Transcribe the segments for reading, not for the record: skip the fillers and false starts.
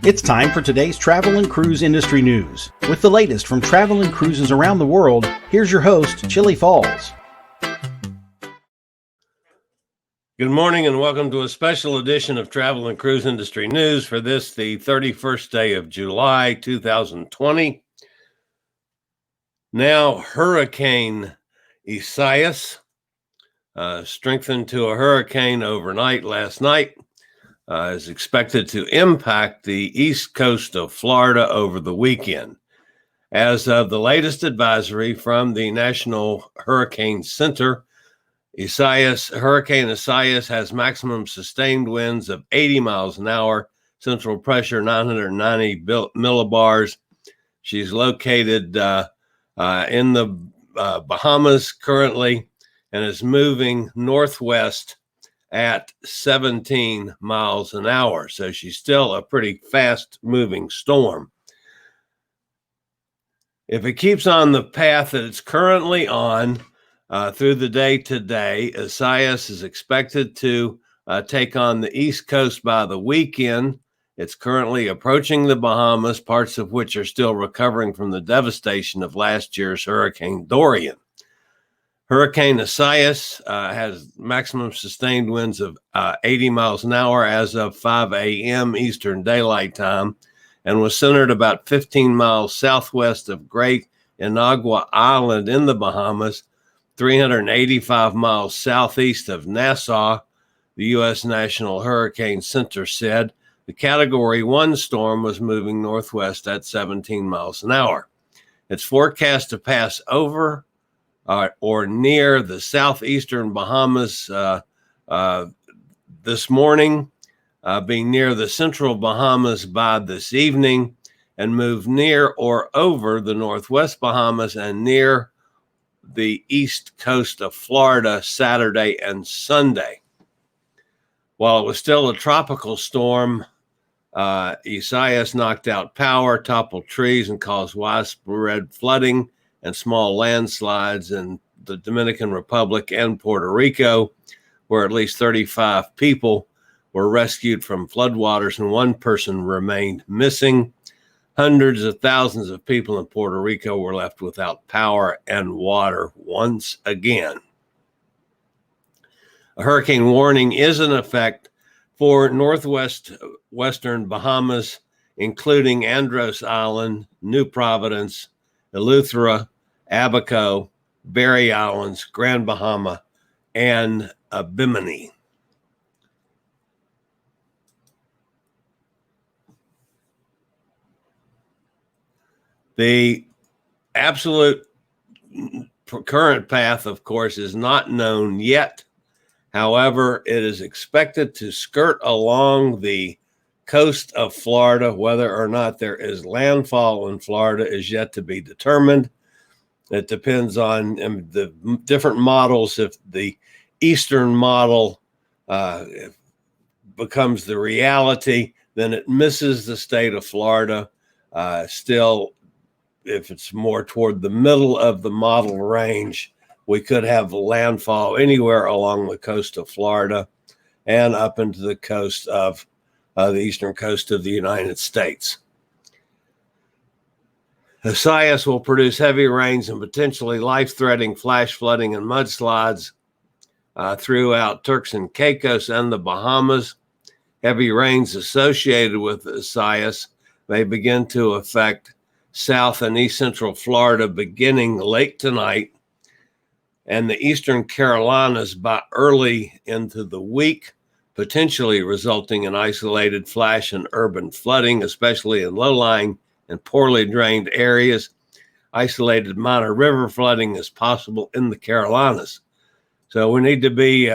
It's time for today's travel and cruise industry news. With the latest from travel and cruises around the world, here's your host, Chillie Falls. Good morning and welcome to a special edition of Travel and Cruise Industry News for the 31st day of July, 2020. Now, Hurricane Isaias strengthened to a hurricane overnight last night. Is expected to impact the east coast of Florida over the weekend. As of the latest advisory from the National Hurricane Center, Hurricane Isaias has maximum sustained winds of 80 miles an hour, central pressure 990 millibars. She's located in the Bahamas currently and is moving northwest at 17 miles an hour. So she's still a pretty fast moving storm. If it keeps on the path that it's currently on through the day today, Isaias is expected to take on the East Coast by the weekend. It's currently approaching the Bahamas, parts of which are still recovering from the devastation of last year's Hurricane Dorian. Hurricane Isaias has maximum sustained winds of 80 miles an hour as of 5 a.m. Eastern Daylight Time and was centered about 15 miles southwest of Great Inagua Island in the Bahamas, 385 miles southeast of Nassau, the U.S. National Hurricane Center said. The Category 1 storm was moving northwest at 17 miles an hour. It's forecast to pass over or near the southeastern Bahamas this morning, being near the central Bahamas by this evening, and move near or over the northwest Bahamas and near the east coast of Florida Saturday and Sunday. While it was still a tropical storm, Isaias knocked out power, toppled trees, and caused widespread flooding and small landslides in the Dominican Republic and Puerto Rico, where at least 35 people were rescued from floodwaters and one person remained missing. Hundreds of thousands of people in Puerto Rico were left without power and water once again. A hurricane warning is in effect for northwestern Bahamas, including Andros Island, New Providence, Eleuthera, Abaco, Berry Islands, Grand Bahama, and Bimini. The absolute current path, of course, is not known yet. However, it is expected to skirt along the coast of Florida. Whether or not there is landfall in Florida is yet to be determined. It depends on the different models. If the eastern model becomes the reality, then it misses the state of Florida. Still, if it's more toward the middle of the model range, we could have landfall anywhere along the coast of Florida and up into the coast of the eastern coast of the United States. Isaias will produce heavy rains and potentially life-threatening flash flooding and mudslides throughout Turks and Caicos and the Bahamas. Heavy rains associated with Isaias may begin to affect South and East Central Florida beginning late tonight and the Eastern Carolinas by early into the week, potentially resulting in isolated flash and urban flooding, especially in low-lying and poorly drained areas. Isolated minor river flooding is possible in the Carolinas. So we need to be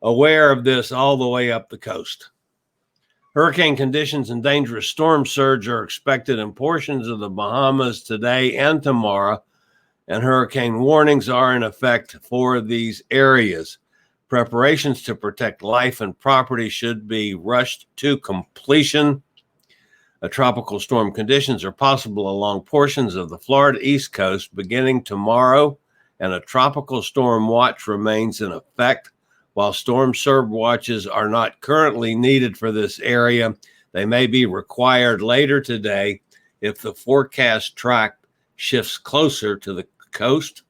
aware of this all the way up the coast. Hurricane conditions and dangerous storm surge are expected in portions of the Bahamas today and tomorrow, and hurricane warnings are in effect for these areas. Preparations to protect life and property should be rushed to completion. Tropical storm conditions are possible along portions of the Florida East Coast beginning tomorrow, and a tropical storm watch remains in effect. While storm surge watches are not currently needed for this area, They may be required later today if the forecast track shifts closer to the coast.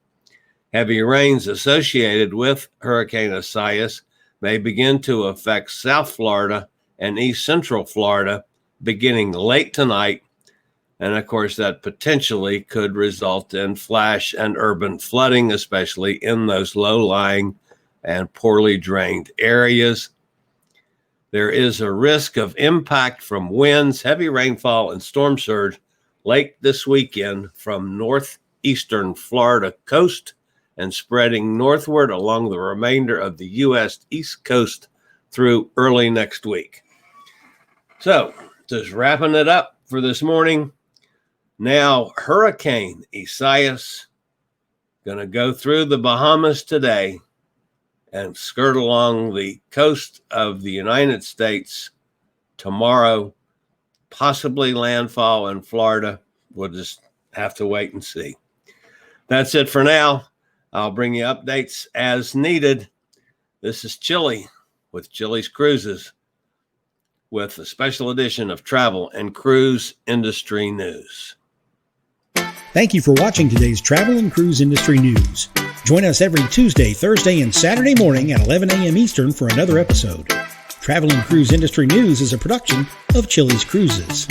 Heavy rains associated with Hurricane Isaias may begin to affect South Florida and East Central Florida beginning late tonight. And of course, that potentially could result in flash and urban flooding, especially in those low-lying and poorly drained areas. There is a risk of impact from winds, heavy rainfall, and storm surge late this weekend from northeastern Florida coast and spreading northward along the remainder of the U.S. East Coast through early next week. So, just wrapping it up for this morning. Now, Hurricane Isaias going to go through the Bahamas today and skirt along the coast of the United States tomorrow, possibly landfall in Florida. We'll just have to wait and see. That's it for now. I'll bring you updates as needed. This is Chillie with Chillie's Cruises with a special edition of travel and cruise industry news. Thank you for watching today's Travel and Cruise Industry News. Join us every Tuesday, Thursday, and Saturday morning at 11 a.m. Eastern for another episode. Travel and Cruise Industry News is a production of Chillie's Cruises.